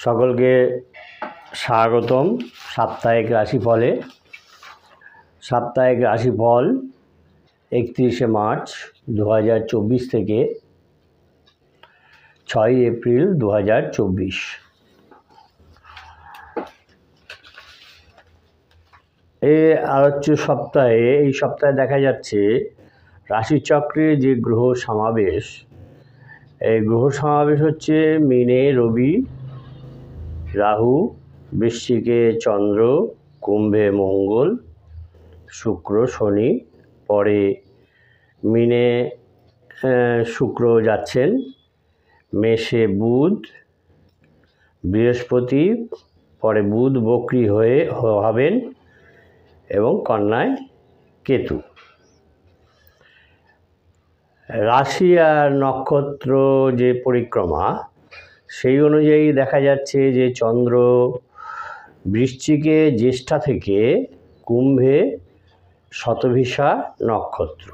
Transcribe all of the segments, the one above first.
সকলকে স্বাগতম সাপ্তাহিক রাশিফলে। সাপ্তাহিক রাশিফল 31শে মার্চ 2024 থেকে 6ই এপ্রিল 2024। এই আলোচ্য সপ্তাহে দেখা যাচ্ছে রাশিচক্রে যে গ্রহ সমাবেশ, এই গ্রহ সমাবেশ হচ্ছে মীনে রবি, রাহু, বৃশ্চিকে চন্দ্র, কুম্ভে মঙ্গল, শুক্র শনি, পরে মীনে শুক্র যাচ্ছেন, মেষে বুধ, বৃহস্পতি, পরে বুধ বক্রী হবেন এবং কন্যায় কেতু। রাশি আর নক্ষত্র যে পরিক্রমা, সেই অনুযায়ী দেখা যাচ্ছে যে চন্দ্র বৃশ্চিকে জ্যেষ্ঠা থেকে কুম্ভে শতভিষা নক্ষত্র।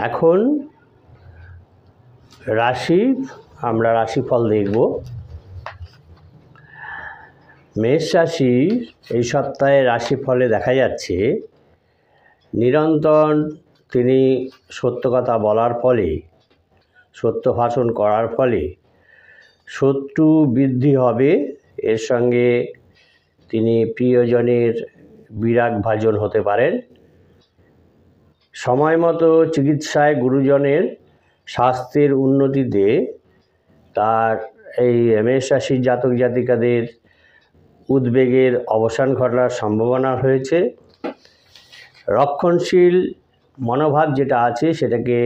এখন আমরা রাশিফল দেখব। মেষ রাশি এই সপ্তাহে রাশিফলে দেখা যাচ্ছে নিরন্তর তিনি সত্য কথা বলার ফলে, সত্য ভাষণ করার ফলে শত্রু বৃদ্ধি হবে। এর সঙ্গে তিনি প্রিয়জনের বিরাগ ভাজন হতে পারেন। সময় মতো চিকিৎসায় গুরুজনের স্বাস্থ্যের উন্নতিতে তার এই মেষ রাশির জাতক জাতিকাদের উদ্বেগের অবসান ঘটার সম্ভাবনা রয়েছে। রক্ষণশীল মনোভাব যেটা আছে সেটাকে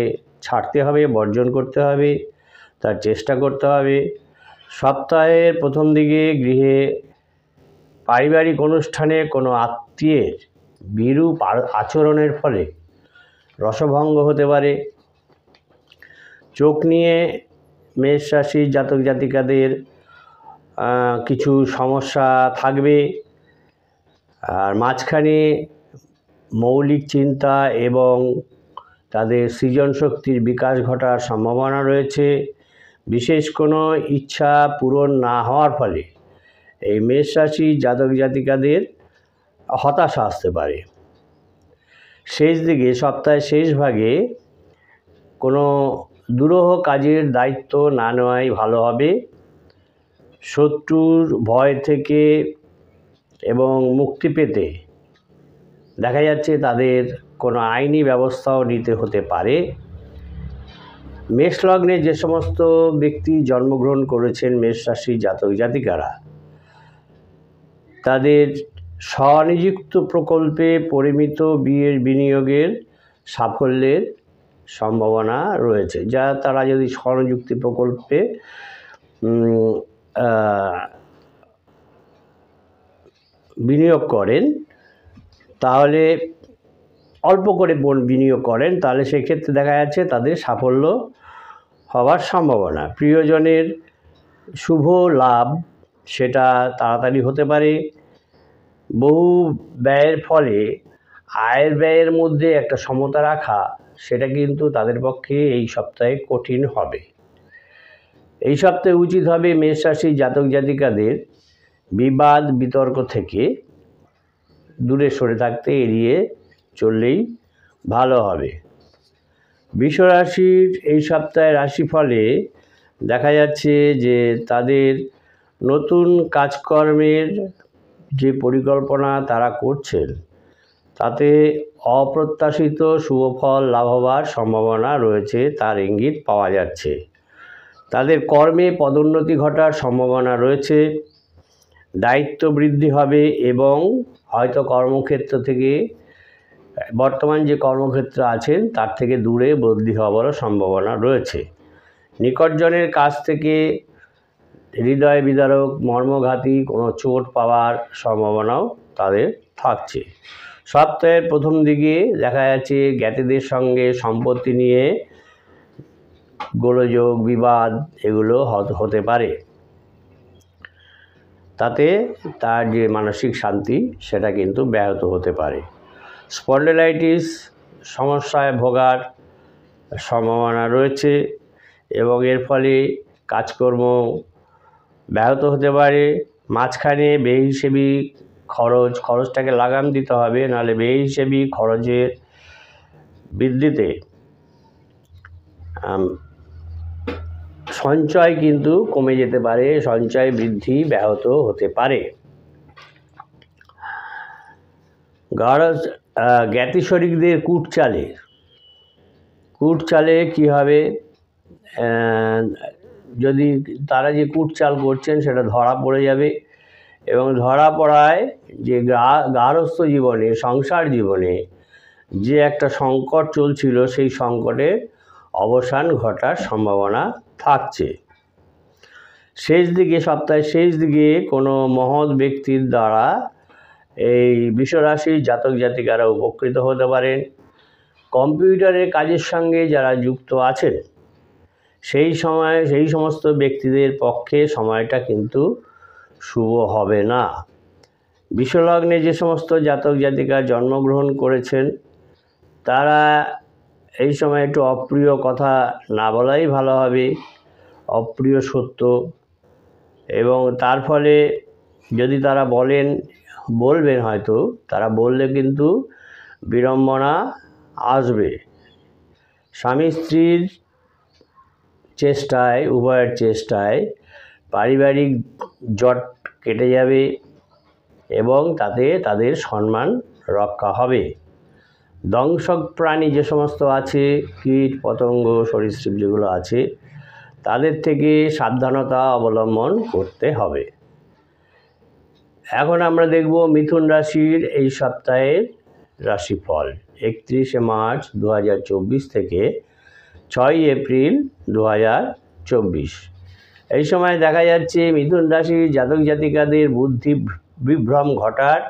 ছাড়তে হবে, বর্জন করতে হবে, তার চেষ্টা করতে হবে। সপ্তাহের প্রথম দিকে গৃহে পারিবারিক অনুষ্ঠানে কোনো আত্মীয়ের বিরূপ আচরণের ফলে রসভঙ্গ হতে পারে। চোখ নিয়ে মেষ রাশির জাতক জাতিকাদের কিছু সমস্যা থাকবে। আর মাঝখানে মৌলিক চিন্তা এবং তাদের সৃজন শক্তির বিকাশ ঘটার সম্ভাবনা রয়েছে। বিশেষ কোনো ইচ্ছা পূরণ না হওয়ার ফলে এই মেষ রাশি জাতক জাতিকাদের হতাশা আসতে পারে। শেষ দিকে, সপ্তাহের শেষ ভাগে কোনো দুরূহ কাজের দায়িত্ব না নেওয়াই ভালো হবে। শত্রুর ভয় থেকে এবং মুক্তি পেতে দেখা যাচ্ছে তাদের কোনো আইনি ব্যবস্থাও নিতে হতে পারে। মেষ লগ্নে যে সমস্ত ব্যক্তি জন্মগ্রহণ করেছেন মেষ রাশির জাতক জাতিকারা, তাদের স্বনিযুক্ত প্রকল্পে পরিমিত বিনিয়োগের সাফল্যের সম্ভাবনা রয়েছে। তারা যদি স্বনিযুক্তি প্রকল্পে বিনিয়োগ করেন, তাহলে অল্প করে বিনিয়োগ করেন, তাহলে সেক্ষেত্রে দেখা যাচ্ছে তাদের সাফল্য হওয়ার সম্ভাবনা। প্রিয়জনের শুভ লাভ সেটা তাড়াতাড়ি হতে পারে। বহু ব্যয়ের ফলে আয়ের ব্যয়ের মধ্যে একটা সমতা রাখা, সেটা কিন্তু তাদের পক্ষে এই সপ্তাহে কঠিন হবে। এই সপ্তাহে উচিত হবে মেষ রাশির জাতক জাতিকাদের বিবাদ বিতর্ক থেকে দূরে সরে থাকতে, এড়িয়ে চললেই ভালো হবে। বৃষ রাশির এই সপ্তাহে রাশিফলে দেখা যাচ্ছে যে তাদের নতুন কাজকর্মের যে পরিকল্পনা তারা করছেন, তাতে অপ্রত্যাশিত শুভফল লাভ হওয়ার সম্ভাবনা রয়েছে, তার ইঙ্গিত পাওয়া যাচ্ছে। তাদের কর্মে পদোন্নতি ঘটার সম্ভাবনা রয়েছে, দায়িত্ব বৃদ্ধি হবে এবং হয়তো কর্মক্ষেত্র থেকে, বর্তমান যে কর্মক্ষেত্র আছেন তার থেকে দূরে বদলি হওয়ারও সম্ভাবনা রয়েছে। নিকটজনের কাছ থেকে হৃদয় বিদারক মর্মঘাতী কোনো চোট পাওয়ার সম্ভাবনাও তাদের থাকছে। সপ্তাহের প্রথম দিকে দেখা যাচ্ছে জ্ঞাতিদের সঙ্গে সম্পত্তি নিয়ে গোলযোগ, বিবাদ এগুলো হতে পারে। তাতে তার যে মানসিক শান্তি সেটা কিন্তু ব্যাহত হতে পারে। স্পন্ডেলাইটিস সমস্যায় ভোগার সম্ভাবনা রয়েছে এবং এর ফলে কাজকর্ম ব্যাহত হতে পারে। মাঝখানে বেহিসেবি খরচটাকে লাগাম দিতে হবে, নাহলে বেহিসেবি খরচের বৃদ্ধিতে সঞ্চয় কিন্তু কমে যেতে পারে, সঞ্চয় বৃদ্ধি ব্যাহত হতে পারে। জ্ঞাতি শরিকদের কূট চালে কী হবে, যদি তারা যে কূট চাল করছেন সেটা ধরা পড়ে যাবে, এবং ধরা পড়ায় যে গার্হস্থ্য জীবনে, সংসার জীবনে যে একটা সংকট চলছিল, সেই সংকটের অবসান ঘটার সম্ভাবনা থাকছে। সপ্তাহের শেষ দিকে কোনো মহৎ ব্যক্তির দ্বারা এই বৃষরাশির জাতক জাতিকারা উপকৃত হতে পারেন। কম্পিউটারের কাজের সঙ্গে যারা যুক্ত আছেন সেই সমস্ত ব্যক্তিদের পক্ষে সময়টা কিন্তু শুভ হবে না। বিষলগ্নে যে সমস্ত জাতক জাতিকা জন্মগ্রহণ করেছেন তারা এই সময় একটু অপ্রিয় কথা না বলাই ভালো হবে, অপ্রিয় সত্য, এবং তার ফলে যদি তারা বলবেন হয়তো, তারা বললে কিন্তু বিড়ম্বনা আসবে। স্বামী স্ত্রীর চেষ্টায়, উভয়ের চেষ্টায় পারিবারিক জট কেটে যাবে এবং তাতে তাদের সম্মান রক্ষা হবে। দংশক প্রাণী যে সমস্ত আছে, কীট পতঙ্গ সরীসৃপ যেগুলো আছে, তাদের থেকে সাবধানতা অবলম্বন করতে হবে। এখন আমরা দেখব মিথুন রাশির এই সপ্তাহের রাশিফল 31শে মার্চ 2024 থেকে 6ই এপ্রিল 2024। এই সময় দেখা যাচ্ছে মিথুন রাশির জাতক জাতিকাদের বুদ্ধি বিভ্রম ঘটার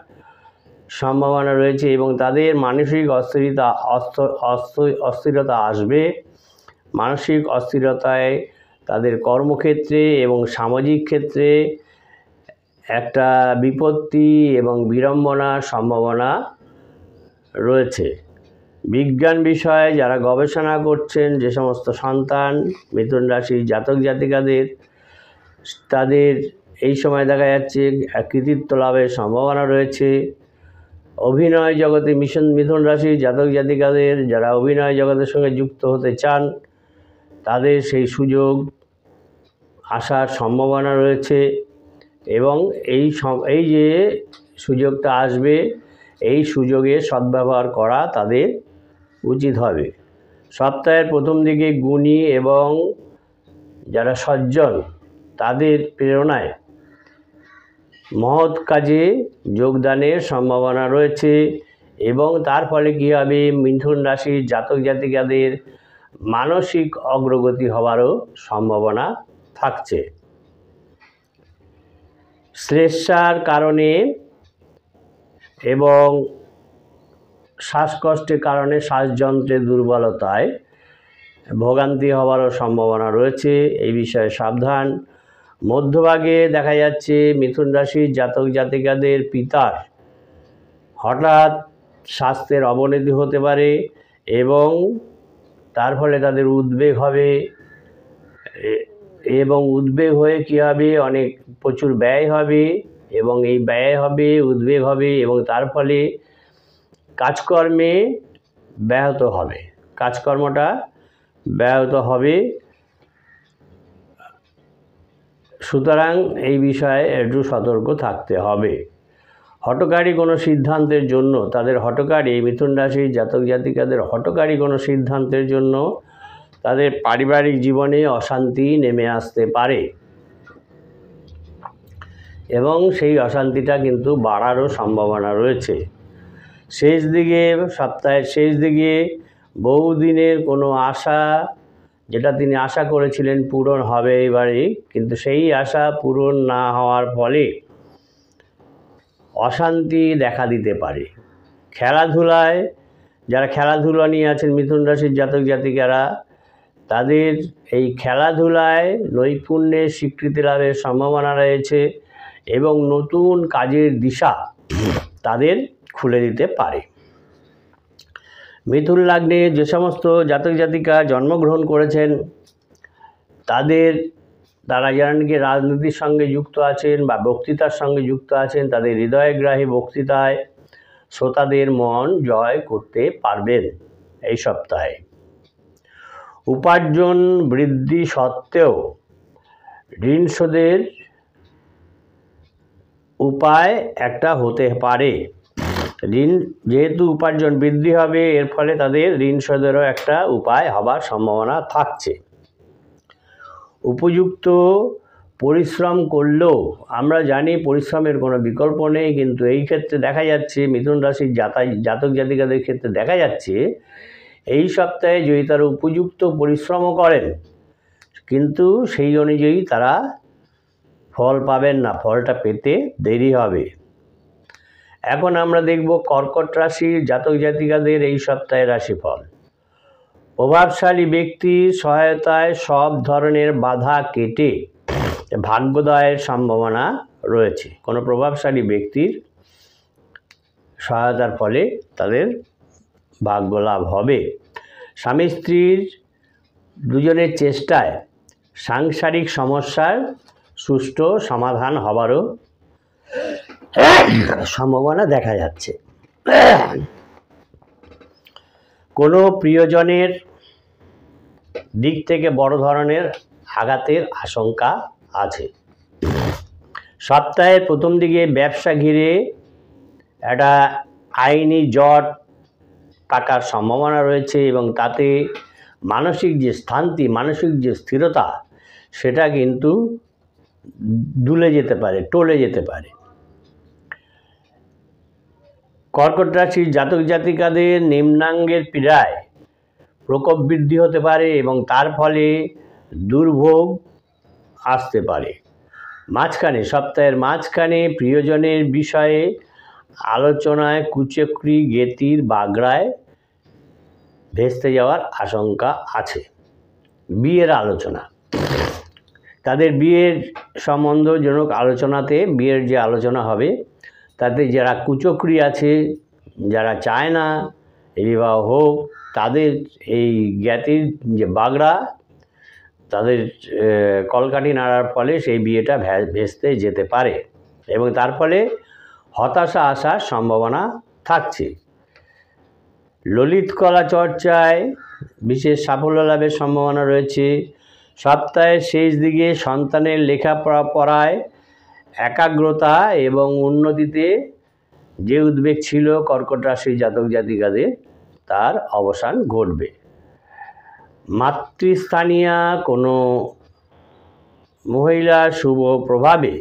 সম্ভাবনা রয়েছে এবং তাদের মানসিক অস্থিরতা আসবে। মানসিক অস্থিরতায় তাদের কর্মক্ষেত্রে এবং সামাজিক ক্ষেত্রে একটা বিপত্তি এবং বিড়ম্বনার সম্ভাবনা রয়েছে। বিজ্ঞান বিষয়ে যারা গবেষণা করছেন, যে সমস্ত সন্তান মিথুন রাশির জাতক জাতিকাদের, তাদের এই সময় দেখা যাচ্ছে কৃতিত্ব লাভের সম্ভাবনা রয়েছে। অভিনয় জগতে মিথুন রাশির জাতক জাতিকাদের যারা অভিনয় জগতের সঙ্গে যুক্ত হতে চান, তাদের সেই সুযোগ আসার সম্ভাবনা রয়েছে এবং এই যে সুযোগটা আসবে, এই সুযোগের সদ্ব্যবহার করা তাদের উচিত হবে। সপ্তাহের প্রথম দিকে গুণী এবং যারা সজ্জন, তাদের প্রেরণায় মহৎ কাজে যোগদানের সম্ভাবনা রয়েছে এবং তার ফলে কী হবে, মিথুন রাশির জাতক জাতিকাদের মানসিক অগ্রগতি হওয়ারও সম্ভাবনা থাকছে। শ্লেষার কারণে এবং শ্বাসকষ্টের কারণে শ্বাসযন্ত্রের দুর্বলতায় ভোগান্তি হওয়ারও সম্ভাবনা রয়েছে, এই বিষয়ে সাবধান। মধ্যভাগে দেখা যাচ্ছে মিথুন রাশির জাতক জাতিকাদের পিতার হঠাৎ স্বাস্থ্যের অবনতি হতে পারে এবং তার ফলে তাদের উদ্বেগ হবে এবং উদ্বেগ হয়ে কী হবে, প্রচুর ব্যয় হবে এবং এই ব্যয় হবে, উদ্বেগ হবে এবং তার ফলে কাজকর্মে কাজকর্মটা ব্যাহত হবে। সুতরাং এই বিষয়ে একটু সতর্ক থাকতে হবে। হঠকারী কোনো সিদ্ধান্তের জন্য মিথুন রাশির জাতক জাতিকাদের হঠকারী কোনো সিদ্ধান্তের জন্য তাদের পারিবারিক জীবনে অশান্তি নেমে আসতে পারে এবং সেই অশান্তিটা কিন্তু বাড়ারও সম্ভাবনা রয়েছে। সপ্তাহের শেষ দিকে বহুদিনের কোনো আশা, যেটা তিনি আশা করেছিলেন পূরণ হবে এবারে, কিন্তু সেই আশা পূরণ না হওয়ার ফলে অশান্তি দেখা দিতে পারে। খেলাধুলায় যারা খেলাধুলা নিয়ে আছেন মিথুন রাশির জাতক জাতিকারা, তাদের এই খেলাধুলায় নৈপুণ্যের স্বীকৃতি লাভের সম্ভাবনা রয়েছে এবং নতুন কাজের দিশা তাদের খুলে দিতে পারে। মিথুন লগ্নে যে সমস্ত জাতক জাতিকা জন্মগ্রহণ করেছেন, তাদের তারা যারা নাকি রাজনীতির সঙ্গে যুক্ত আছেন বা বক্তৃতার সঙ্গে যুক্ত আছেন, তাদের হৃদয়গ্রাহী বক্তৃতায় শ্রোতাদের মন জয় করতে পারবেন এই সপ্তাহে। উপার্জন বৃদ্ধি সত্ত্বেও ঋণ শোধের উপায় একটা হতে পারে। ঋণ যেহেতু উপার্জন বৃদ্ধি হবে, এর ফলে তাদের ঋণ শোধেরও একটা উপায় হবার সম্ভাবনা থাকছে। উপযুক্ত পরিশ্রম করলেও, আমরা জানি পরিশ্রমের কোনো বিকল্প নেই, কিন্তু এই ক্ষেত্রে দেখা যাচ্ছে মিথুন রাশির জাতক জাতিকাদের ক্ষেত্রে দেখা যাচ্ছে এই সপ্তাহে যদি তারা উপযুক্ত পরিশ্রমও করেন, কিন্তু সেই অনুযায়ী তারা ফল পাবেন না, ফলটা পেতে দেরি হবে। এখন আমরা দেখব কর্কট রাশির জাতক জাতিকাদের এই সপ্তাহের রাশিফল। প্রভাবশালী ব্যক্তির সহায়তায় সব ধরনের বাধা কেটে ভাগ্যোদয়ের সম্ভাবনা রয়েছে। কোনো প্রভাবশালী ব্যক্তির সহায়তার ফলে তাদের ভাগ্য লাভ হবে। স্বামী স্ত্রীর দুজনের চেষ্টায় সাংসারিক সমস্যার সুষ্ঠু সমাধান হবারও সম্ভাবনা দেখা যাচ্ছে। কোনো প্রিয়জনের দিক থেকে বড় ধরনের আঘাতের আশঙ্কা আছে। সপ্তাহের প্রথম দিকে ব্যবসা ঘিরে একটা আইনি জট কাটার সম্ভাবনা রয়েছে এবং তাতে মানসিক যে শান্তি, মানসিক যে স্থিরতা, সেটা কিন্তু দুলে যেতে পারে, টলে যেতে পারে। কর্কট রাশির জাতক জাতিকাদের নিম্নাঙ্গের পীড়ায় প্রকোপ বৃদ্ধি হতে পারে এবং তার ফলে দুর্ভোগ আসতে পারে। সপ্তাহের মাঝখানে প্রিয়জনের বিষয়ে আলোচনায় কুচক্রি গেতির বাগড়ায় ভেস্তে যাওয়ার আশঙ্কা আছে। বিয়ের আলোচনা, তাদের বিয়ের সম্বন্ধজনক আলোচনাতে, বিয়ের যে আলোচনা হবে তাতে যারা কুচক্রি আছে, যারা চায় না এই বিবাহ হোক, তাদের এই জ্ঞাতির যে বাগড়া, তাদের কলকাঠি নাড়ার ফলে সেই বিয়েটা ভেস্তে যেতে পারে এবং তার ফলে হতাশা আসার সম্ভাবনা থাকছে। ললিত কলা চর্চায় বিশেষ সাফল্য লাভের সম্ভাবনা রয়েছে। সপ্তাহের শেষ দিকে সন্তানের লেখাপড়ায় একাগ্রতা এবং উন্নতিতে যে উদ্বেগ ছিল কর্কট রাশির জাতক জাতিকাদের, তার অবসান ঘটবে। মাতৃস্থানীয় কোনো মহিলার শুভ প্রভাবে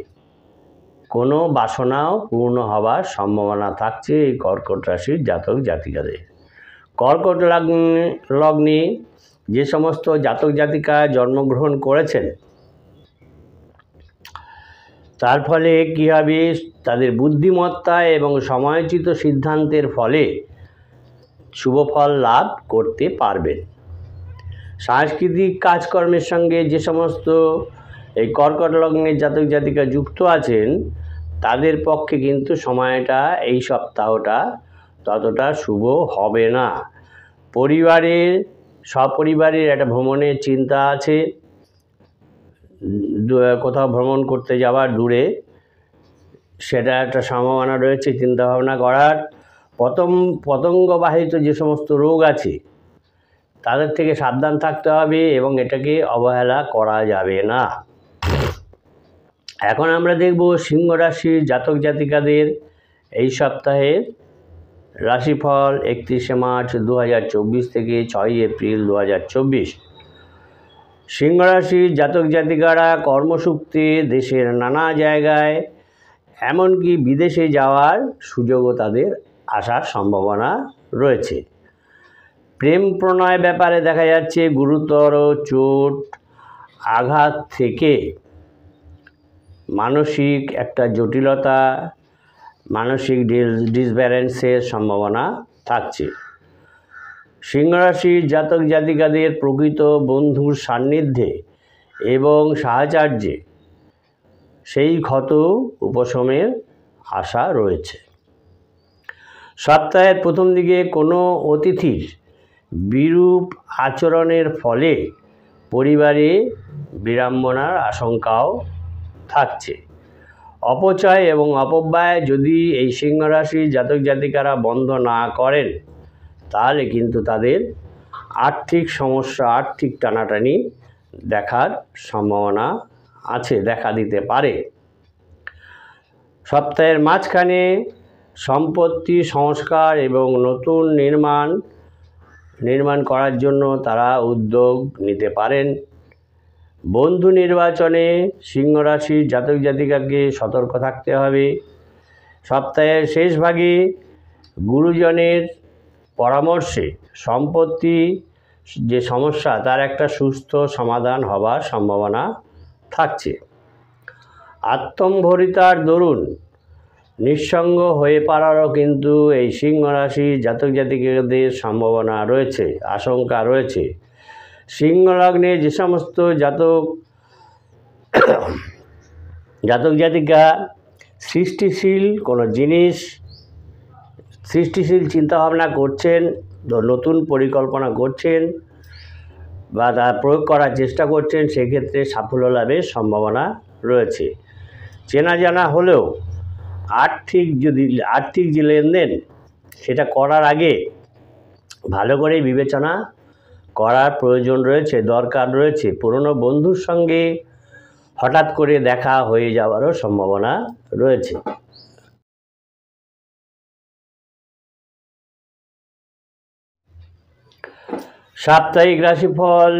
কোনো বাসনাও পূর্ণ হওয়ার সম্ভাবনা থাকছে এই কর্কট রাশির জাতক জাতিকাদের। কর্কট লগ্নে যে সমস্ত জাতক জাতিকা জন্মগ্রহণ করেছেন, তার ফলে কী হবে, তাদের বুদ্ধিমত্তা এবং সময়োচিত সিদ্ধান্তের ফলে শুভ ফল লাভ করতে পারবেন। সাংস্কৃতিক কাজকর্মের সঙ্গে যে সমস্ত এই কর্কট লগ্নের জাতক জাতিকা যুক্ত আছেন, তাদের পক্ষে কিন্তু সময়টা, এই সপ্তাহটা ততটা শুভ হবে না। সপরিবারের একটা ভ্রমণের চিন্তা আছে, কোথাও ভ্রমণ করতে যাওয়ার দূরে, সেটা একটা সম্ভাবনা রয়েছে চিন্তাভাবনা করার। পতঙ্গবাহিত যে সমস্ত রোগ আছে তাদের থেকে সাবধান থাকতে হবে এবং এটাকে অবহেলা করা যাবে না। এখন আমরা দেখব সিংহ রাশির জাতক জাতিকাদের এই সপ্তাহের রাশিফল 31শে মার্চ 2024 থেকে 6ই এপ্রিল 2024। সিংহ রাশির জাতক জাতিকারা কর্মসূত্রে দেশের নানা জায়গায়, এমনকি বিদেশে যাওয়ার সুযোগও তাদের আসার সম্ভাবনা রয়েছে। প্রেম প্রণয় ব্যাপারে দেখা যাচ্ছে গুরুতর চোট আঘাত থেকে মানসিক একটা জটিলতা, মানসিক ডিসব্যালেন্সের সম্ভাবনা থাকছে। সিংহ রাশির জাতক জাতিকাদের প্রকৃত বন্ধুর সান্নিধ্যে এবং সাহচর্যে সেই ক্ষত উপশমের আশা রয়েছে। সপ্তাহের প্রথম দিকে কোনো অতিথির বিরূপ আচরণের ফলে পরিবারে বিড়ম্বনার আশঙ্কাও থাকছে। অপচয় এবং অপব্যয় যদি এই সিংহ রাশির জাতক জাতিকারা বন্ধ না করেন তাহলে কিন্তু তাদের আর্থিক সমস্যা, আর্থিক টানাটানি দেখার সম্ভাবনা আছে, দেখা দিতে পারে। সপ্তাহের মাঝখানে সম্পত্তি সংস্কার এবং নতুন নির্মাণ করার জন্য তারা উদ্যোগ নিতে পারেন। বন্ধু নির্বাচনে সিংহ রাশির জাতক জাতিকাকে সতর্ক থাকতে হবে। সপ্তাহের শেষ ভাগে গুরুজনের পরামর্শে সম্পত্তি যে সমস্যা তার একটা সুস্থ সমাধান হবার সম্ভাবনা থাকছে। আত্মম্ভরিতার দরুন নিঃসঙ্গ হয়ে পড়ারও কিন্তু এই সিংহ রাশির জাতক জাতিকাদের সম্ভাবনা রয়েছে, আশঙ্কা রয়েছে। সিংহ লগ্নে যে সমস্ত জাতক জাতিকা সৃষ্টিশীল কোনো জিনিস, সৃষ্টিশীল চিন্তাভাবনা করছেন, নতুন পরিকল্পনা করছেন বা তা প্রয়োগ করার চেষ্টা করছেন, সেক্ষেত্রে সাফল্য লাভের সম্ভাবনা রয়েছে। চেনা জানা হলেও আর্থিক যে লেনদেন সেটা করার আগে ভালো করে বিবেচনা করার প্রয়োজন রয়েছে, দরকার রয়েছে। পুরনো বন্ধুর সঙ্গে হঠাৎ করে দেখা হয়ে যাওয়ারও সম্ভাবনা রয়েছে। সাপ্তাহিক রাশিফল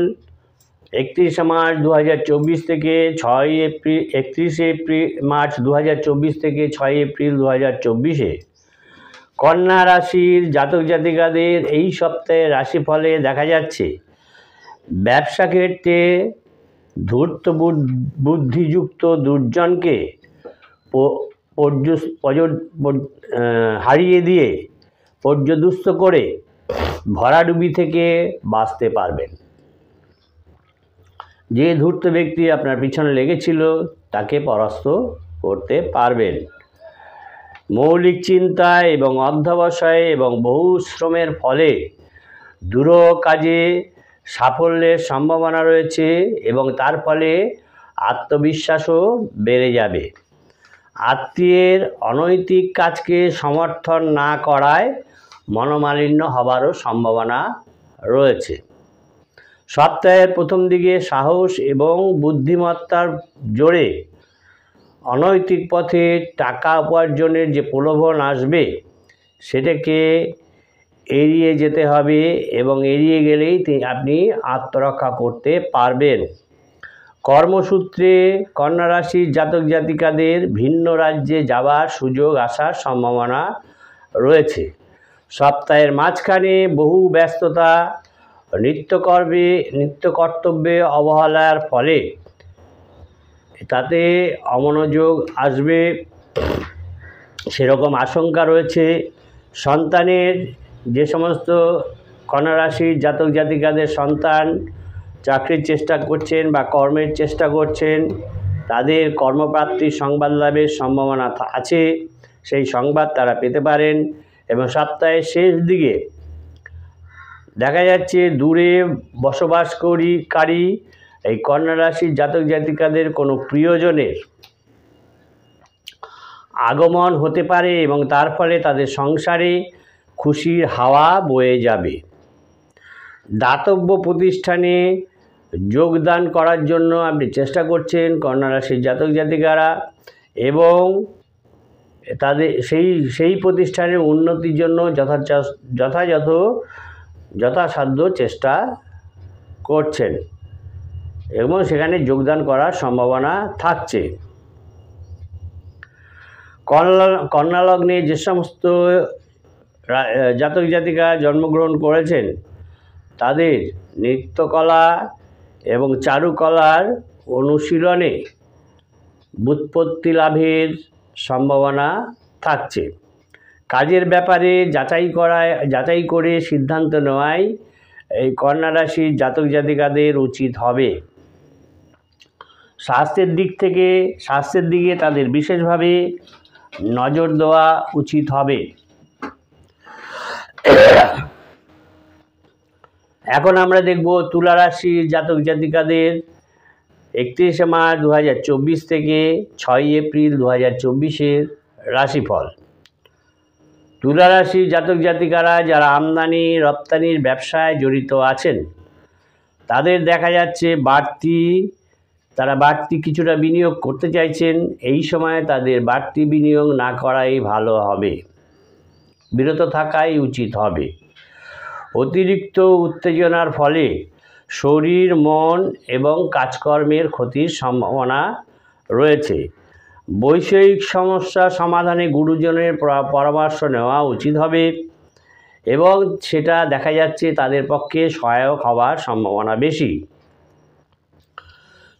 31 মার্চ 2024 থেকে 31 মার্চ 2024 থেকে 6 এপ্রিল 2024-এ কন্যা রাশির জাতক জাতিকাদের এই সপ্তাহে রাশিফলে দেখা যাচ্ছে ব্যবসা ক্ষেত্রে ধূর্ত বুদ্ধিযুক্ত দুর্জনকে হারিয়ে দিয়ে পর্যদুস্ত করে ভরাডুবি থেকে বাঁচতে পারবেন। যে ধূর্ত ব্যক্তি আপনার পিছনে লেগেছিল তাকে পরাস্ত করতে পারবেন। মৌলিক চিন্তা এবং অধ্যবসায় এবং বহু শ্রমের ফলে দূর কাজে সাফল্যের সম্ভাবনা রয়েছে এবং তার ফলে আত্মবিশ্বাসও বেড়ে যাবে। আত্মীয়ের অনৈতিক কাজকে সমর্থন না করায় মনোমালিন্য হবারও সম্ভাবনা রয়েছে। সপ্তাহের প্রথম দিকে সাহস এবং বুদ্ধিমত্তার জোরে অনৈতিক পথে টাকা উপার্জনের যে প্রলোভন আসবে সেটাকে এড়িয়ে যেতে হবে এবং এড়িয়ে গেলেই আপনি আত্মরক্ষা করতে পারবেন। কর্মসূত্রে কন্যা রাশির জাতক জাতিকাদের ভিন্ন রাজ্যে যাওয়ার সুযোগ আসার সম্ভাবনা রয়েছে। সপ্তাহের মাঝখানে বহু ব্যস্ততা, নিত্যকর্তব্যে অবহেলার ফলে তাতে অমনোযোগ আসবে, সেরকম আশঙ্কা রয়েছে। সন্তানের যে সমস্ত কন্যা রাশির জাতক জাতিকাদের সন্তান চাকরির চেষ্টা করছেন বা কর্মের চেষ্টা করছেন, তাদের কর্মপ্রাপ্তির সংবাদ লাভের সম্ভাবনা আছে, সেই সংবাদ তারা পেতে পারেন। এবং সপ্তাহের শেষ দিকে দেখা যাচ্ছে দূরে বসবাসকারী এই কন্যা রাশির জাতক জাতিকাদের কোনো প্রিয়জনের আগমন হতে পারে এবং তার ফলে তাদের সংসারে খুশির হাওয়া বয়ে যাবে। দাতব্য প্রতিষ্ঠানে যোগদান করার জন্য আপনি চেষ্টা করছেন কন্যা রাশির জাতক জাতিকারা এবং তাদের সেই প্রতিষ্ঠানের উন্নতির জন্য যথাসাধ্য চেষ্টা করছেন এবং সেখানে যোগদান করার সম্ভাবনা থাকছে। কন্যা লগ্নে যে সমস্ত জাতক জাতিকা জন্মগ্রহণ করেছেন তাদের নৃত্যকলা এবং চারুকলার অনুশীলনে ব্যুৎপত্তি লাভের সম্ভাবনা থাকছে। কাজের ব্যাপারে যাচাই করে সিদ্ধান্ত নেওয়াই এই কন্যা রাশির জাতক জাতিকাদের উচিত হবে। স্বাস্থ্যের দিকে তাদের বিশেষভাবে নজর দেওয়া উচিত হবে। এখন আমরা দেখব তুলা রাশির জাতক জাতিকাদের 31শে মার্চ 2024 থেকে 6 এপ্রিল 2024-এর রাশিফল। তুলা রাশির জাতক জাতিকারা যারা আমদানি রপ্তানির ব্যবসায় জড়িত আছেন তাদের দেখা যাচ্ছে তারা বাড়তি কিছুটা বিনিয়োগ করতে চাইছেন। এই সময় তাদের বাড়তি বিনিয়োগ না করাই ভালো হবে, বিরত থাকাই উচিত হবে। অতিরিক্ত উত্তেজনার ফলে শরীর, মন এবং কাজকর্মের ক্ষতির সম্ভাবনা রয়েছে। বৈষয়িক সমস্যা সমাধানে গুরুজনের পরামর্শ নেওয়া উচিত হবে এবং সেটা দেখা যাচ্ছে তাদের পক্ষে সহায়ক হওয়ার সম্ভাবনা বেশি।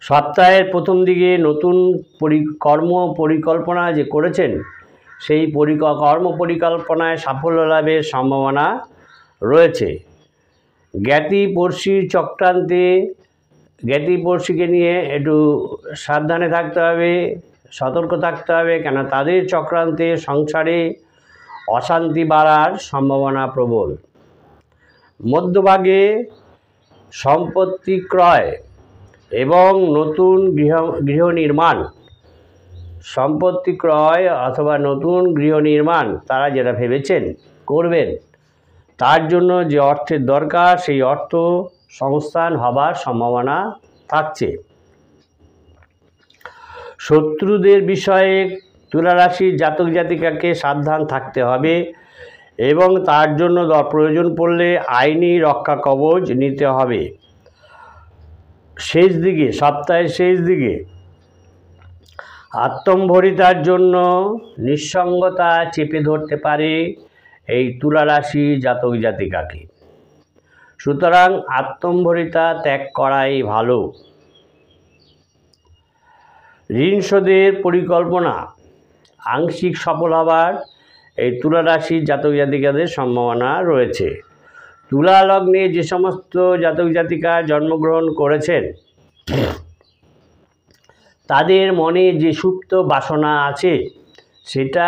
সপ্তাহের প্রথম দিকে নতুন কর্ম পরিকল্পনা যে করেছেন সেই কর্ম পরিকল্পনায় সাফল্য লাভের সম্ভাবনা রয়েছে। জ্ঞাতিপড়শিকে নিয়ে একটু সাবধানে থাকতে হবে, সতর্ক থাকতে হবে, কেন তাদের চক্রান্তে সংসারে অশান্তি বাড়ার সম্ভাবনা প্রবল। মধ্যভাগে সম্পত্তি ক্রয় এবং নতুন গৃহ নির্মাণ, সম্পত্তি ক্রয় অথবা নতুন গৃহ নির্মাণ তারা যেটা ভেবেছেন করবেন তার জন্য যে অর্থের দরকার সেই অর্থ সংস্থান হবার সম্ভাবনা থাকছে। শত্রুদের বিষয়ে তুলা রাশির জাতক জাতিকাকে সাবধান থাকতে হবে এবং তার জন্য প্রয়োজন পড়লে আইনি রক্ষা কবচ নিতে হবে। সপ্তাহের শেষ দিকে আত্মম্ভরিতার জন্য নিঃসঙ্গতা চেপে ধরতে পারে এই তুলা রাশি জাতক জাতিকাকে। সুতরাং আত্মম্ভরিতা ত্যাগ করাই ভালো। ঋণ শোধের পরিকল্পনা আংশিক সফল হবার এই তুলা রাশির জাতক জাতিকাদের সম্ভাবনা রয়েছে। তুলা লগ্নে যে সমস্ত জাতক জাতিকা জন্মগ্রহণ করেছেন তাদের মনে যে সুপ্ত বাসনা আছে সেটা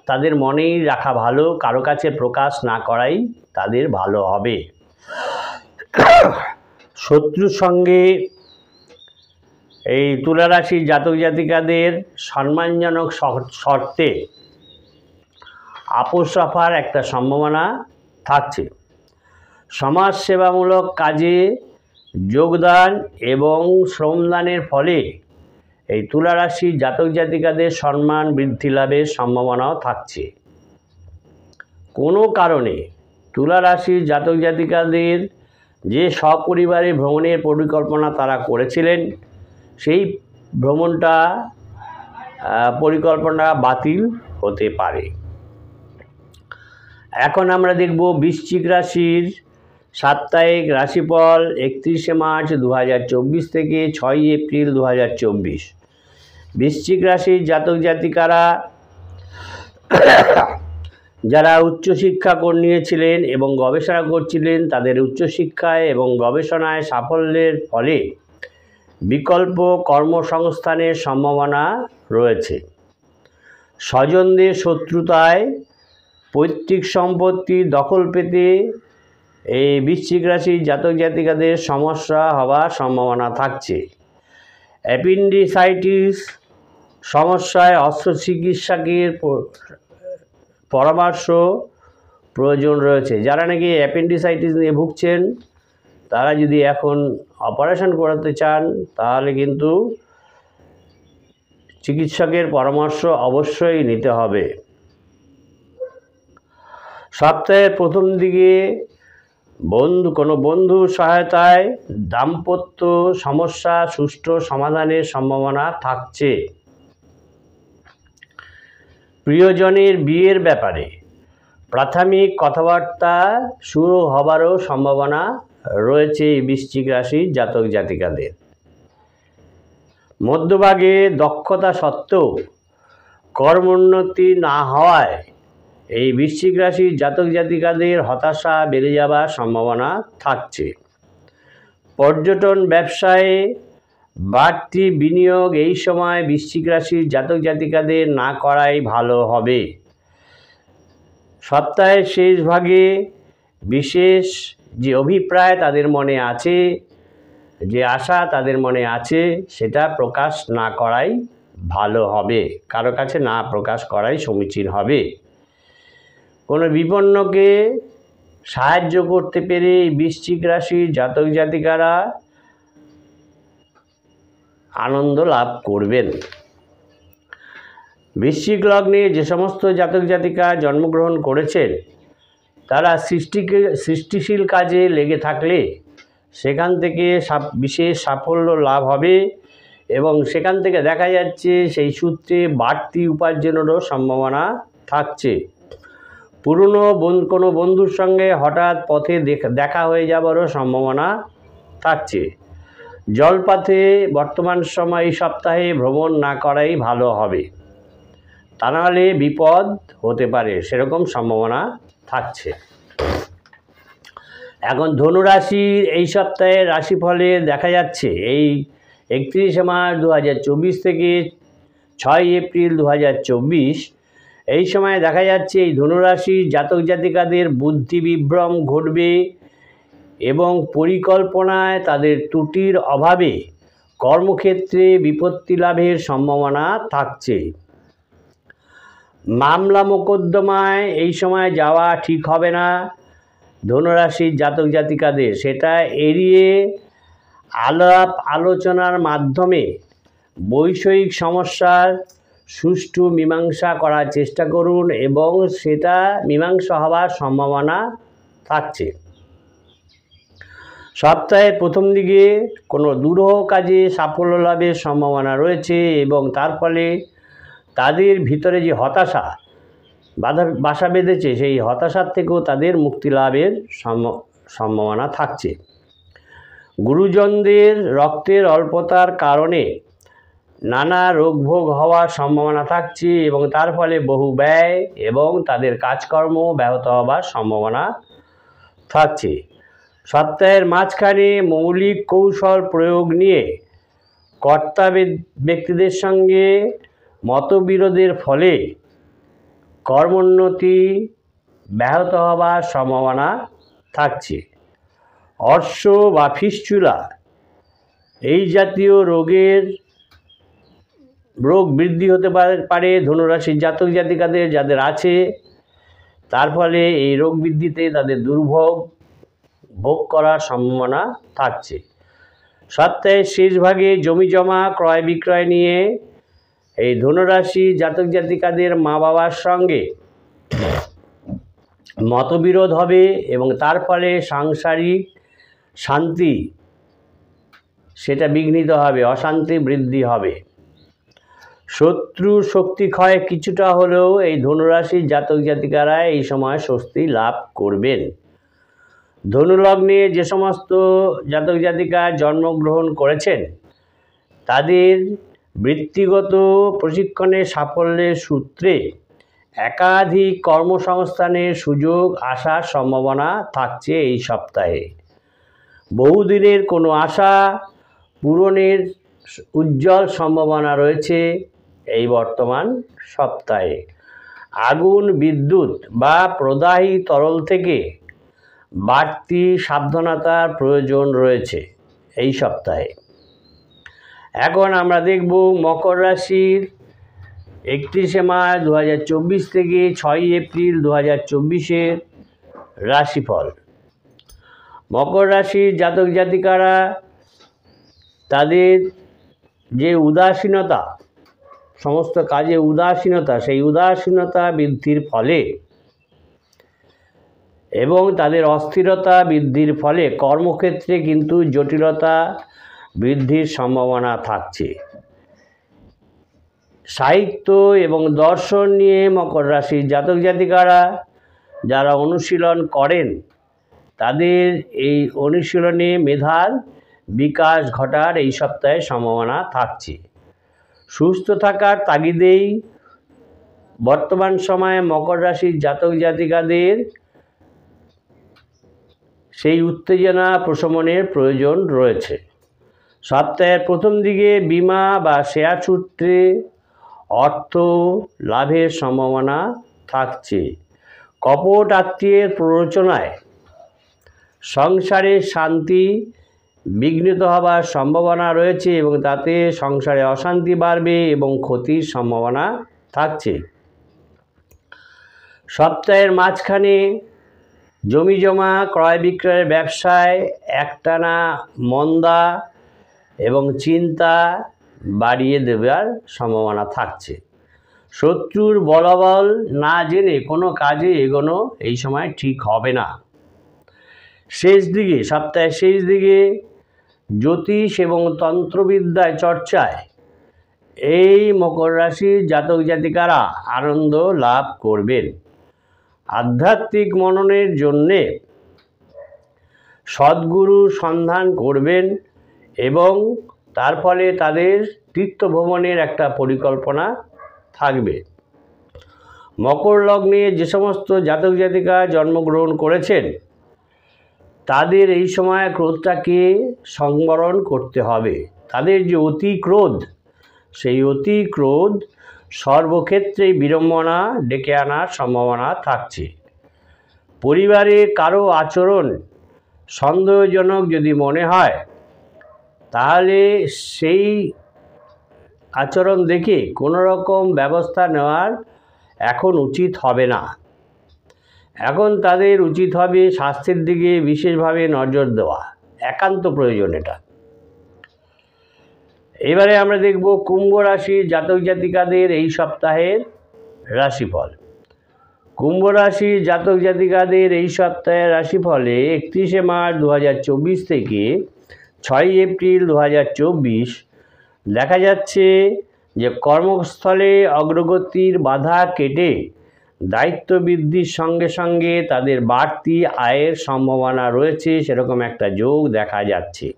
তাদের মনেই রাখা ভালো, কারো কাছে প্রকাশ না করাই তাদের ভালো হবে। শত্রুর সঙ্গে এই তুলা রাশির জাতক জাতিকাদের সম্মানজনক শর্তে আপোষ রফার একটা সম্ভাবনা থাকছে। সমাজসেবামূলক কাজে যোগদান এবং শ্রমদানের ফলে এই তুলা রাশির জাতক জাতিকাদের সম্মান বৃদ্ধি লাভের সম্ভাবনাও থাকছে। কোনো কারণে তুলা রাশির জাতক জাতিকাদের যে সপরিবারে ভ্রমণের পরিকল্পনা তারা করেছিলেন সেই পরিকল্পনা বাতিল হতে পারে। এখন আমরা দেখব বৃশ্চিক রাশির সাপ্তাহিক রাশিফল 31শে মার্চ 2024 থেকে 6 এপ্রিল 2024। বৃশ্চিক রাশির জাতক জাতিকারা যারা উচ্চশিক্ষা নিয়েছিলেন এবং গবেষণা করছিলেন তাদের উচ্চশিক্ষায় এবং গবেষণায় সাফল্যের ফলে বিকল্প কর্মসংস্থানের সম্ভাবনা রয়েছে। স্বজনদের শত্রুতায় পৈতৃক সম্পত্তি দখল পেতে এই বৃশ্চিক রাশির জাতক জাতিকাদের সমস্যা হওয়ার সম্ভাবনা থাকছে। অ্যাপেন্ডিসাইটিস সমস্যায় অস্ত্রচিকিৎসকের পরামর্শ প্রয়োজন রয়েছে। যারা নাকি অ্যাপেন্ডিসাইটিস নিয়ে ভুগছেন তারা যদি এখন অপারেশন করাতে চান তাহলে কিন্তু চিকিৎসকের পরামর্শ অবশ্যই নিতে হবে। সপ্তাহের প্রথম দিকে কোনো বন্ধুর সহায়তায় দাম্পত্য সমস্যা সুষ্ঠু সমাধানের সম্ভাবনা থাকছে। প্রিয়জনের বিয়ের ব্যাপারে প্রাথমিক কথাবার্তা শুরু হবারও সম্ভাবনা রয়েছে এই বৃশ্চিক রাশির জাতক জাতিকাদের। মধ্যভাগে দক্ষতা সত্ত্বেও কর্মোন্নতি না হওয়ায় এই বৃশ্চিক রাশির জাতক জাতিকাদের হতাশা বেড়ে যাবার সম্ভাবনা থাকছে। পর্যটন ব্যবসায়ে বাড়তি বিনিয়োগ এই সময় বৃশ্চিক রাশির জাতক জাতিকাদের না করাই ভালো হবে। সপ্তাহের শেষ ভাগে বিশেষ যে অভিপ্রায় তাদের মনে আছে, যে আশা তাদের মনে আছে, সেটা প্রকাশ না করাই ভালো হবে, কারো কাছে না প্রকাশ করাই সমীচীন হবে। কোনো বিপন্নকে সাহায্য করতে পেরে বৃশ্চিক রাশির জাতক জাতিকারা আনন্দ লাভ করবেন। বৃশ্চিক লগ্নে যে সমস্ত জাতক জাতিকা জন্মগ্রহণ করেছেন তারা সৃষ্টিশীল কাজে লেগে থাকলে সেখান থেকে বিশেষ সাফল্য লাভ হবে এবং সেখান থেকে দেখা যাচ্ছে সেই সূত্রে বাড়তি উপার্জনেরও সম্ভাবনা থাকছে। পুরনো কোনো বন্ধুর সঙ্গে হঠাৎ পথে দেখা হয়ে যাবারও সম্ভাবনা থাকছে। জলপথে বর্তমান সময় এই সপ্তাহে ভ্রমণ না করাই ভালো হবে, তা নাহলে বিপদ হতে পারে, সেরকম সম্ভাবনা থাকছে। এখন ধনুরাশির এই সপ্তাহের রাশিফলে দেখা যাচ্ছে এই 31শে মার্চ 2024 থেকে 6 এপ্রিল 2024 এই সময় দেখা যাচ্ছে এই ধনুরাশির জাতক জাতিকাদের বুদ্ধি বিভ্রম ঘটবে এবং পরিকল্পনায় তাদের ত্রুটির অভাবে কর্মক্ষেত্রে বিপত্তি লাভের সম্ভাবনা থাকছে। মামলা মোকদ্দমায় এই সময় যাওয়া ঠিক হবে না ধনুরাশির জাতক জাতিকাদের, সেটা এড়িয়ে আলাপ আলোচনার মাধ্যমে বৈষয়িক সমস্যার সুষ্ঠু মীমাংসা করার চেষ্টা করুন এবং সেটা মীমাংসা হওয়ার সম্ভাবনা থাকছে। সপ্তাহের প্রথম দিকে কোনো দুরূহ কাজে সাফল্য লাভের সম্ভাবনা রয়েছে এবং তার ফলে তাদের ভিতরে যে হতাশা বাসা বেঁধেছে সেই হতাশার থেকেও তাদের মুক্তি লাভের সম্ভাবনা থাকছে। গুরুজনদের রক্তের অল্পতার কারণে নানা রোগভোগ হওয়ার সম্ভাবনা থাকছে এবং তার ফলে বহু ব্যয় এবং তাদের কাজকর্ম ব্যাহত হবার সম্ভাবনা থাকছে। সপ্তাহের মাঝখানে মৌলিক কৌশল প্রয়োগ নিয়ে কর্তা ব্যক্তিদের সঙ্গে মতবিরোধের ফলে কর্মোন্নতি ব্যাহত হবার সম্ভাবনা থাকছে। অর্শ বা ফিস্চুলা এই জাতীয় রোগ বৃদ্ধি হতে পারে ধনুরাশির জাতক জাতিকাদের যাদের আছে, তার ফলে এই রোগ বৃদ্ধিতে তাদের দুর্ভোগ ভোগ করার সম্ভাবনা থাকছে। সপ্তাহের শেষ ভাগে জমি জমা ক্রয় বিক্রয় নিয়ে এই ধনুরাশি জাতক জাতিকাদের মা বাবার সঙ্গে মতবিরোধ হবে এবং তার ফলে সাংসারিক শান্তি সেটা বিঘ্নিত হবে, অশান্তি বৃদ্ধি হবে। শত্রুর শক্তি ক্ষয় কিছুটা হলেও এই ধনুরাশির জাতক জাতিকারা এই সময় স্বস্তি লাভ করবেন। ধনুলগ্নে যে সমস্ত জাতক জাতিকা জন্মগ্রহণ করেছেন তাদের বৃত্তিগত প্রশিক্ষণের সাফল্যের সূত্রে একাধিক কর্মসংস্থানের সুযোগ আসার সম্ভাবনা থাকছে এই সপ্তাহে। বহুদিনের কোনো আশা পূরণের উজ্জ্বল সম্ভাবনা রয়েছে এই বর্তমান সপ্তাহে। আগুন, বিদ্যুৎ বা প্রদাহী তরল থেকে বাড়তি সাবধানতার প্রয়োজন রয়েছে এই সপ্তাহে। এখন আমরা দেখব মকর রাশির 31শে মার্চ 2024 থেকে 6 এপ্রিল 2024 রাশিফল। মকর রাশির জাতক জাতিকারা তাদের যে উদাসীনতা, সমস্ত কাজে উদাসীনতা, সেই উদাসীনতা বৃদ্ধির ফলে এবং তাদের অস্থিরতা বৃদ্ধির ফলে কর্মক্ষেত্রে কিন্তু জটিলতা বৃদ্ধির সম্ভাবনা থাকছে। সাহিত্য এবং দর্শন নিয়ে মকর রাশির জাতক জাতিকারা যারা অনুশীলন করেন তাদের এই অনুশীলনে মেধার বিকাশ ঘটার এই সপ্তাহে সম্ভাবনা থাকছে। সুস্থ থাকার তাগিদেই বর্তমান সময়ে মকর রাশির জাতক জাতিকাদের সেই উত্তেজনা প্রশমনের প্রয়োজন রয়েছে। সপ্তাহের প্রথম দিকে বিমা বা শেয়ার সূত্রে অর্থ লাভের সম্ভাবনা থাকছে। কপট আত্মীয়ের প্ররোচনায় সংসারে শান্তি বিঘ্নিত হবার সম্ভাবনা রয়েছে এবং তাতে সংসারে অশান্তি বাড়বে এবং ক্ষতির সম্ভাবনা থাকছে। সপ্তাহের মাঝখানে জমি জমা ক্রয় বিক্রয়ের ব্যবসায় একটানা মন্দা এবং চিন্তা বাড়িয়ে দেওয়ার সম্ভাবনা থাকছে। শত্রুর বলাবল না জেনে কোনো কাজে এগোনো এই সময় ঠিক হবে না। শেষ দিকে, সপ্তাহের শেষ দিকে জ্যোতিষ এবং তন্ত্রবিদ্যায় চর্চায় এই মকর রাশির জাতক জাতিকারা আনন্দ লাভ করবেন। আধ্যাত্মিক মননের জন্যে সদ্গুরুর সন্ধান করবেন এবং তার ফলে তাদের তীর্থভ্রমণের একটা পরিকল্পনা থাকবে। মকর লগ্নে যে সমস্ত জাতক জাতিকা জন্মগ্রহণ করেছেন তাদের এই সময় ক্রোধটাকে সংবরণ করতে হবে। তাদের যে অতি ক্রোধ, সেই অতি ক্রোধ সর্বক্ষেত্রেই বিড়ম্বনা ডেকে আনার সম্ভাবনা থাকছে। পরিবারে কারো আচরণ সন্দেহজনক যদি মনে হয় তাহলে সেই আচরণ দেখে কোনো রকম ব্যবস্থা নেওয়ার এখন উচিত হবে না। এখন তাদের উচিত হবে স্বাস্থ্যের দিকে বিশেষভাবে নজর দেওয়া, একান্ত প্রয়োজন এটা। এবারে আমরা দেখব কুম্ভ রাশির জাতক জাতিকাদের এই সপ্তাহের রাশিফল। কুম্ভ রাশির জাতক জাতিকাদের এই সপ্তাহের রাশিফলে 31শে মার্চ 2024 থেকে 6ই এপ্রিল 2024 দেখা যাচ্ছে যে কর্মস্থলে অগ্রগতির বাধা কেটে দায়িত্ব বৃদ্ধির সঙ্গে সঙ্গে তাদের বাড়তি আয়ের সম্ভাবনা রয়েছে, সেরকম একটা যোগ দেখা যাচ্ছে।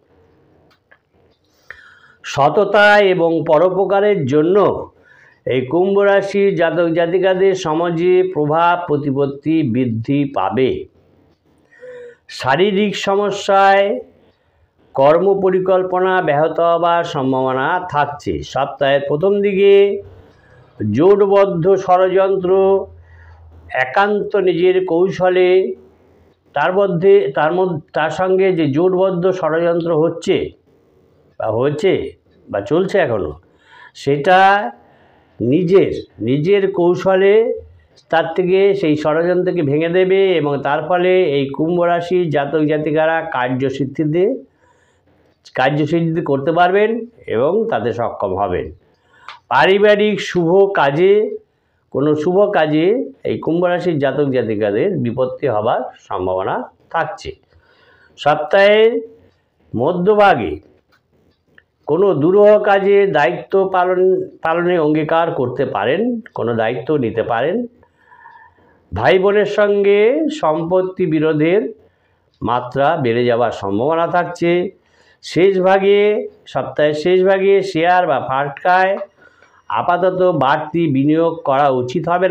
সততা এবং পরোপকারের জন্য এই কুম্ভ রাশির জাতক জাতিকাদের সমাজে প্রভাব প্রতিপত্তি বৃদ্ধি পাবে। শারীরিক সমস্যায় কর্ম পরিকল্পনা ব্যাহত হবার সম্ভাবনা থাকছে। সপ্তাহের প্রথম দিকে জোটবদ্ধ ষড়যন্ত্র একান্ত নিজের কৌশলে তার সঙ্গে যে জোটবদ্ধ ষড়যন্ত্র হচ্ছে বা চলছে এখনও, সেটা নিজের কৌশলে তার থেকে সেই ষড়যন্ত্রকে ভেঙে দেবে এবং তার ফলে এই কুম্ভ রাশির জাতক জাতিকারা কার্যসিদ্ধি করতে পারবেন এবং তাতে সক্ষম হবেন। পারিবারিক কোনো শুভ কাজে এই কুম্ভ রাশির জাতক জাতিকাদের বিপত্তি হবার সম্ভাবনা থাকছে। সপ্তাহের মধ্যভাগে কোনো দুরূহ কাজে দায়িত্ব পালনে অঙ্গীকার করতে পারেন, কোনো দায়িত্ব নিতে পারেন। ভাই বোনের সঙ্গে সম্পত্তি বিরোধের মাত্রা বেড়ে যাওয়ার সম্ভাবনা থাকছে। সপ্তাহের শেষ ভাগে শেয়ার বা ফাটকায় আপাতত বাড়তি বিনিয়োগ করা উচিত হবে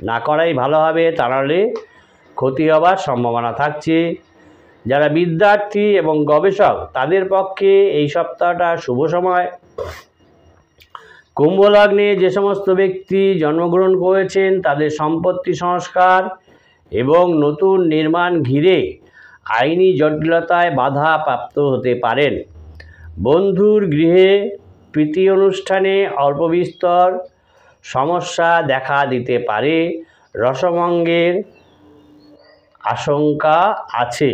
না করাই ভালো হবে, তা নাহলে ক্ষতি হবার সম্ভাবনা থাকছে। যারা বিদ্যার্থী এবং গবেষক তাদের পক্ষে এই সপ্তাহটা শুভ সময়। কুম্ভ লগ্নে যে সমস্ত ব্যক্তি জন্মগ্রহণ করেছেন তাদের সম্পত্তি সংস্কার এবং নতুন নির্মাণ ঘিরে আইনি জটিলতায় বাধা প্রাপ্ত হতে পারেন। বন্ধুর গৃহে প্রীতি অনুষ্ঠানে অল্প বিস্তর সমস্যা দেখা দিতে পারে, রসভঙ্গের আশঙ্কা আছে।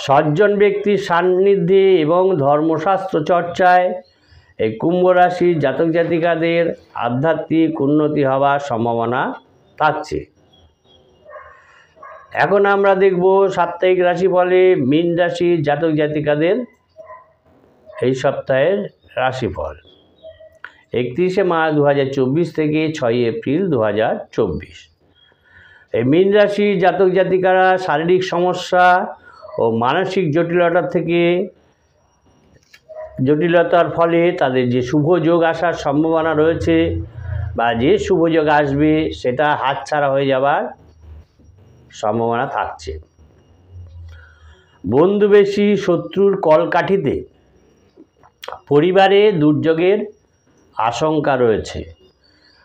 সজ্জন ব্যক্তির সান্নিধ্যে এবং ধর্মশাস্ত্র চর্চায় এই কুম্ভ রাশির জাতক জাতিকাদের আধ্যাত্মিক উন্নতি হওয়ার সম্ভাবনা থাকছে। এখন আমরা দেখব সাপ্তাহিক রাশিফলে মীন রাশির জাতক জাতিকাদের এই সপ্তাহের রাশিফল 31শে মার্চ 2024 থেকে 6ই এপ্রিল 2024। এই মীন রাশির জাতক জাতিকারা শারীরিক সমস্যা ও মানসিক জটিলতার ফলে তাদের যে শুভ যোগ আসার সম্ভাবনা রয়েছে বা যে শুভ যোগ আসবে সেটা হাতছাড়া হয়ে যাবার সম্ভাবনা থাকছে। বন্ধুবেশী শত্রুর কলকাঠিতে পরিবারে দুর্যোগের আশঙ্কা রয়েছে।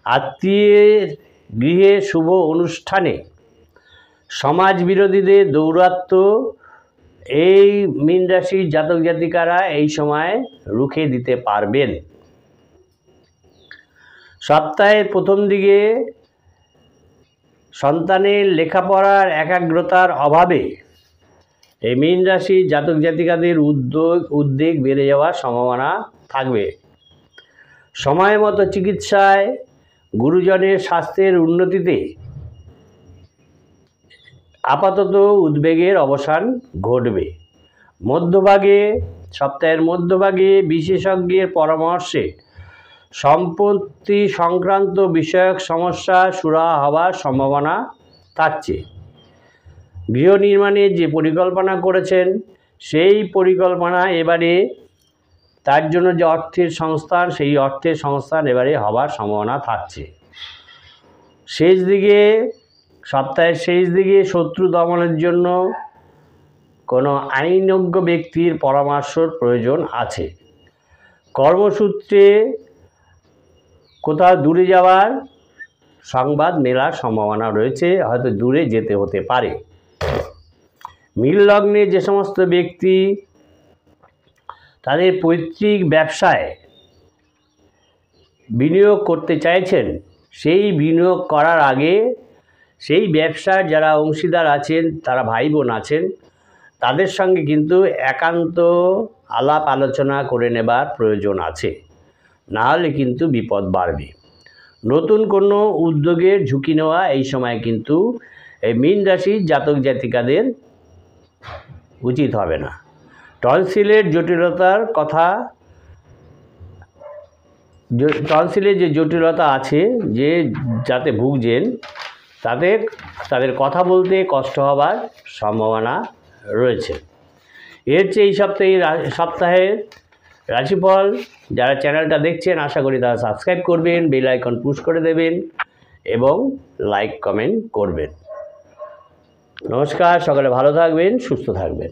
আত্মীয়ের গৃহে শুভ অনুষ্ঠানে সমাজ বিরোধীদের দৌরাত্ম্য এই মীন রাশির জাতক জাতিকারা এই সময় রুখে দিতে পারবেন। সপ্তাহের প্রথম দিকে সন্তানের লেখাপড়ার একাগ্রতার অভাবে এই মীন রাশির জাতক জাতিকাদের উদ্বেগ বেড়ে যাওয়ার সম্ভাবনা থাকবে। সময় মতো চিকিৎসায়, গুরুজনের স্বাস্থ্যের উন্নতিতে আপাতত উদ্বেগের অবসান ঘটবে। সপ্তাহের মধ্যভাগে বিশেষজ্ঞের পরামর্শে সম্পত্তি সংক্রান্ত বিষয়ক সমস্যা সুরাহা হওয়ার সম্ভাবনা থাকছে। গৃহ নির্মাণের যে পরিকল্পনা করেছেন সেই পরিকল্পনা এবারে তার জন্য যে অর্থের সংস্থান, সেই অর্থের সংস্থান এবারে হওয়ার সম্ভাবনা থাকছে। সপ্তাহের শেষ দিকে শত্রু দমনের জন্য কোনো আইনজ্ঞ ব্যক্তির পরামর্শর প্রয়োজন আছে। কর্মসূত্রে কোথাও দূরে যাওয়ার সংবাদ মেলার সম্ভাবনা রয়েছে, হয়তো দূরে যেতে হতে পারে। মীন লগ্নে যে সমস্ত ব্যক্তি তাদের পৈতৃক ব্যবসায় বিনিয়োগ করতে চাইছেন, সেই বিনিয়োগ করার আগে সেই ব্যবসার যারা অংশীদার আছেন, তারা ভাই বোন আছেন, তাদের সঙ্গে কিন্তু একান্ত আলাপ আলোচনা করে নেবার প্রয়োজন আছে, না হলে কিন্তু বিপদ বাড়বে। নতুন কোনো উদ্যোগের ঝুঁকি নেওয়া এই সময় কিন্তু এই মীন রাশির জাতক জাতিকাদের উচিত হবে না। টনসিলের যে জটিলতা আছে, যে যাতে ভুগছেন, তাদের কথা বলতে কষ্ট হবার সম্ভাবনা রয়েছে। এর চেয়ে এই সপ্তাহের রাশিফল যারা চ্যানেলটা দেখছেন, আশা করি তারা সাবস্ক্রাইব করবেন, বেল আইকন পুশ করে দেবেন এবং লাইক কমেন্ট করবেন। নমস্কার, সকলে ভালো থাকবেন, সুস্থ থাকবেন।